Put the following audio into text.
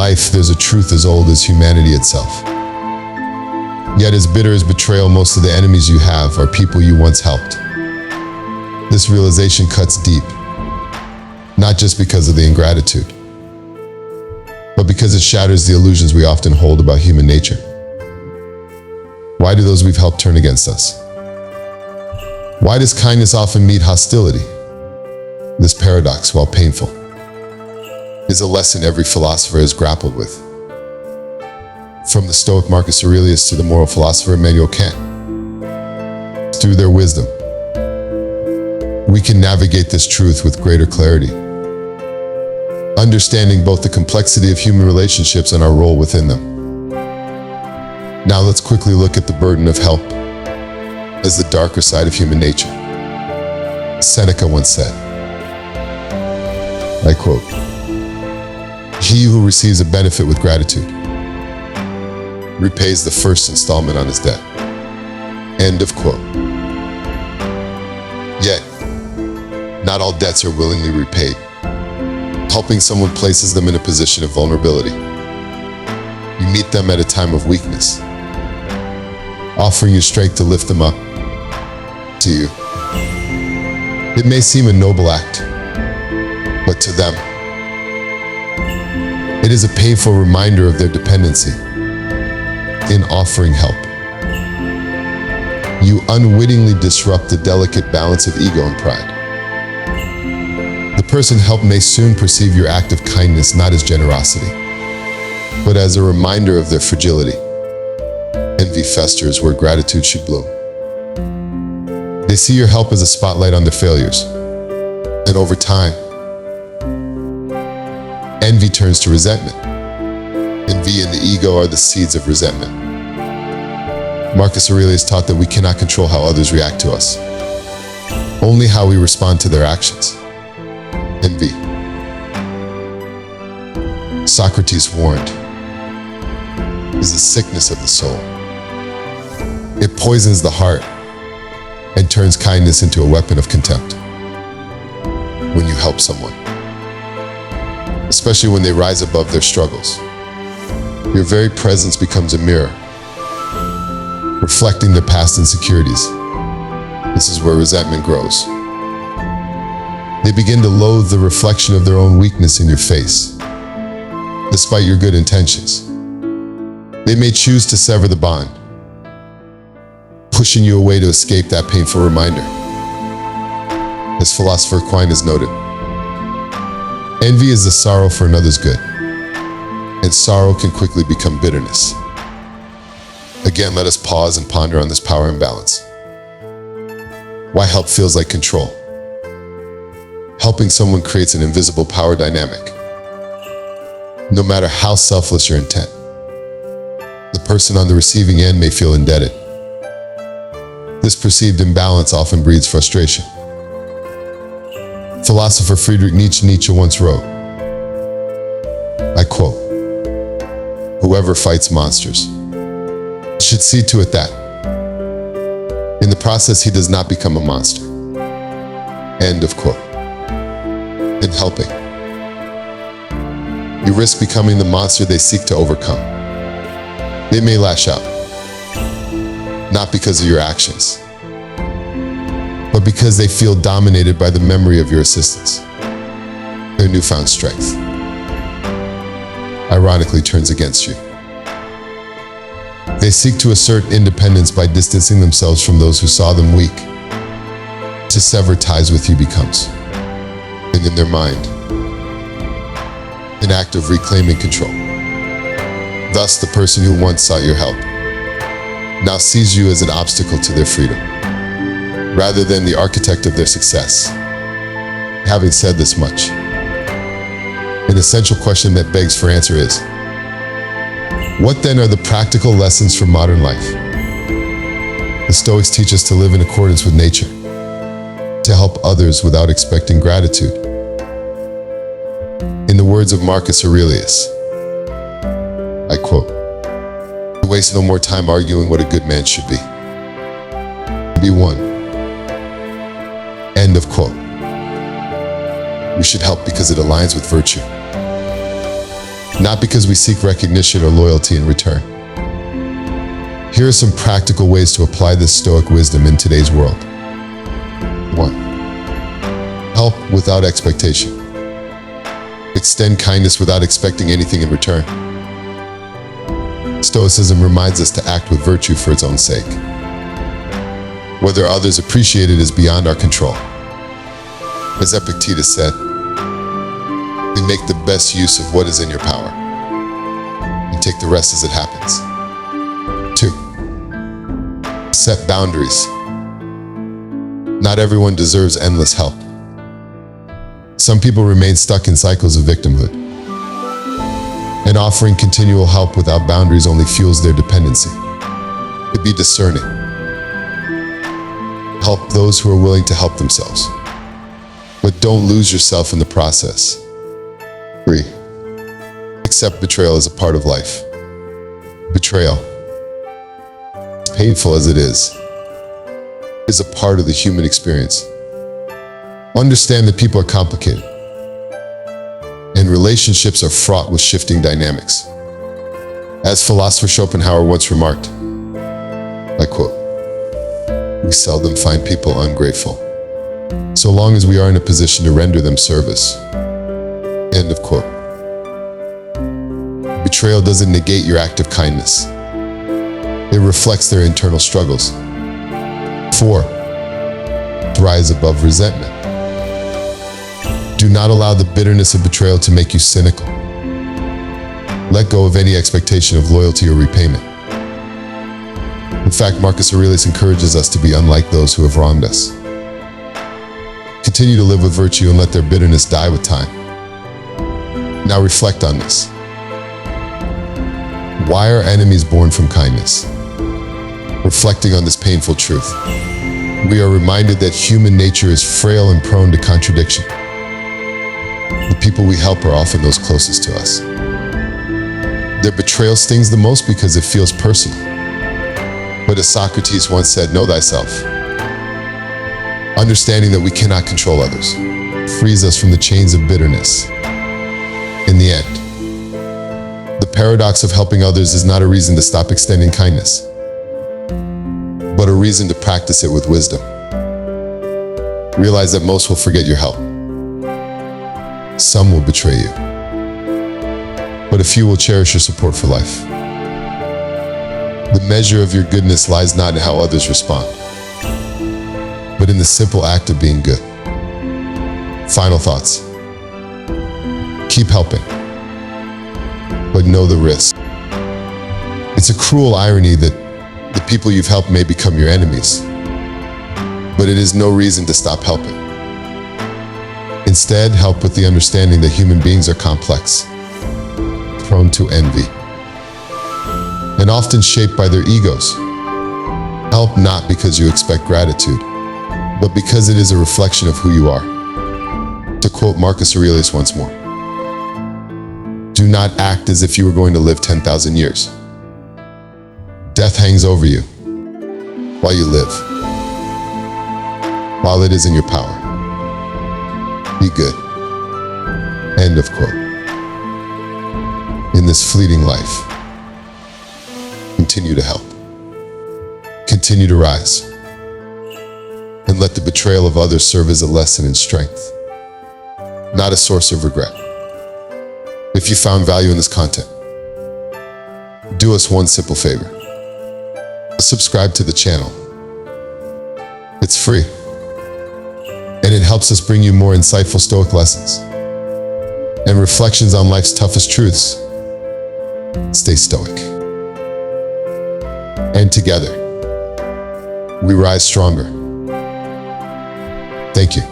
life, there's a truth as old as humanity itself. Yet as bitter as betrayal, most of the enemies you have are people you once helped. This realization cuts deep, not just because of the ingratitude, but because it shatters the illusions we often hold about human nature. Why do those we've helped turn against us? Why does kindness often meet hostility? This paradox, while painful, is a lesson every philosopher has grappled with. From the Stoic Marcus Aurelius to the moral philosopher Immanuel Kant. Through their wisdom, we can navigate this truth with greater clarity, understanding both the complexity of human relationships and our role within them. Now let's quickly look at the burden of help as the darker side of human nature. Seneca once said, I quote, "He who receives a benefit with gratitude repays the first installment on his debt." End of quote. Yet, not all debts are willingly repaid. Helping someone places them in a position of vulnerability. You meet them at a time of weakness, offering you strength to lift them up to you. It may seem a noble act, but to them, it is a painful reminder of their dependency. In offering help, you unwittingly disrupt the delicate balance of ego and pride. The person helped may soon perceive your act of kindness not as generosity, but as a reminder of their fragility. Envy festers where gratitude should bloom. They see your help as a spotlight on their failures, and over time, envy turns to resentment. Envy and the ego are the seeds of resentment. Marcus Aurelius taught that we cannot control how others react to us, only how we respond to their actions. Envy. Socrates warned, is a sickness of the soul. It poisons the heart and turns kindness into a weapon of contempt. When you help someone, especially when they rise above their struggles, your very presence becomes a mirror, reflecting their past insecurities. This is where resentment grows. They begin to loathe the reflection of their own weakness in your face, despite your good intentions. They may choose to sever the bond, pushing you away to escape that painful reminder. As philosopher Aquinas noted, envy is the sorrow for another's good, and sorrow can quickly become bitterness. Again, let us pause and ponder on this power imbalance. Why help feels like control. Helping someone creates an invisible power dynamic. No matter how selfless your intent, the person on the receiving end may feel indebted. This perceived imbalance often breeds frustration. Philosopher Friedrich Nietzsche once wrote, I quote, "Whoever fights monsters should see to it that, in the process, he does not become a monster." End of quote. In helping, you risk becoming the monster they seek to overcome. They may lash out, not because of your actions, but because they feel dominated by the memory of your assistance. Their newfound strength, ironically, turns against you. They seek to assert independence by distancing themselves from those who saw them weak. To sever ties with you becomes, and in their mind, an act of reclaiming control. Thus, the person who once sought your help now sees you as an obstacle to their freedom, rather than the architect of their success. Having said this much, an essential question that begs for answer is, what then are the practical lessons from modern life? The Stoics teach us to live in accordance with nature, to help others without expecting gratitude. In the words of Marcus Aurelius, I quote, "Waste no more time arguing what a good man should be. Be one." End of quote. We should help because it aligns with virtue. not because we seek recognition or loyalty in return. Here are some practical ways to apply this Stoic wisdom in today's world. 1. Help without expectation. Extend kindness without expecting anything in return. Stoicism reminds us to act with virtue for its own sake. Whether others appreciate it is beyond our control. As Epictetus said, "You make the best use of what is in your power, and take the rest as it happens." 2. Set boundaries. Not everyone deserves endless help. Some people remain stuck in cycles of victimhood, and offering continual help without boundaries only fuels their dependency. Be discerning. Help those who are willing to help themselves, but don't lose yourself in the process. 3. Accept betrayal as a part of life. Betrayal, as painful as it is a part of the human experience. Understand that people are complicated, and relationships are fraught with shifting dynamics. As philosopher Schopenhauer once remarked, I quote, "We seldom find people ungrateful, so long as we are in a position to render them service." End of quote. Betrayal doesn't negate your act of kindness. It reflects their internal struggles. 4. Rise above resentment. Do not allow the bitterness of betrayal to make you cynical. Let go of any expectation of loyalty or repayment. In fact, Marcus Aurelius encourages us to be unlike those who have wronged us. Continue to live with virtue and let their bitterness die with time. Now reflect on this. Why are enemies born from kindness? Reflecting on this painful truth, we are reminded that human nature is frail and prone to contradiction. The people we help are often those closest to us. Their betrayal stings the most because it feels personal. But as Socrates once said, know thyself. Understanding that we cannot control others frees us from the chains of bitterness. In the end, the paradox of helping others is not a reason to stop extending kindness, but a reason to practice it with wisdom. Realize that most will forget your help. Some will betray you, but a few will cherish your support for life. The measure of your goodness lies not in how others respond, but in the simple act of being good. Final thoughts. Keep helping, but know the risk. It's a cruel irony that the people you've helped may become your enemies, but it is no reason to stop helping. Instead, help with the understanding that human beings are complex, prone to envy, and often shaped by their egos. Help not because you expect gratitude, but because it is a reflection of who you are. To quote Marcus Aurelius once more, do not act as if you were going to live 10,000 years. Death hangs over you while you live, while it is in your power. Be good. End of quote. In this fleeting life, continue to help. Continue to rise. And let the betrayal of others serve as a lesson in strength, not a source of regret. If you found value in this content, do us one simple favor. Subscribe to the channel. It's free, and it helps us bring you more insightful Stoic lessons and reflections on life's toughest truths. Stay Stoic. And together, we rise stronger. Thank you.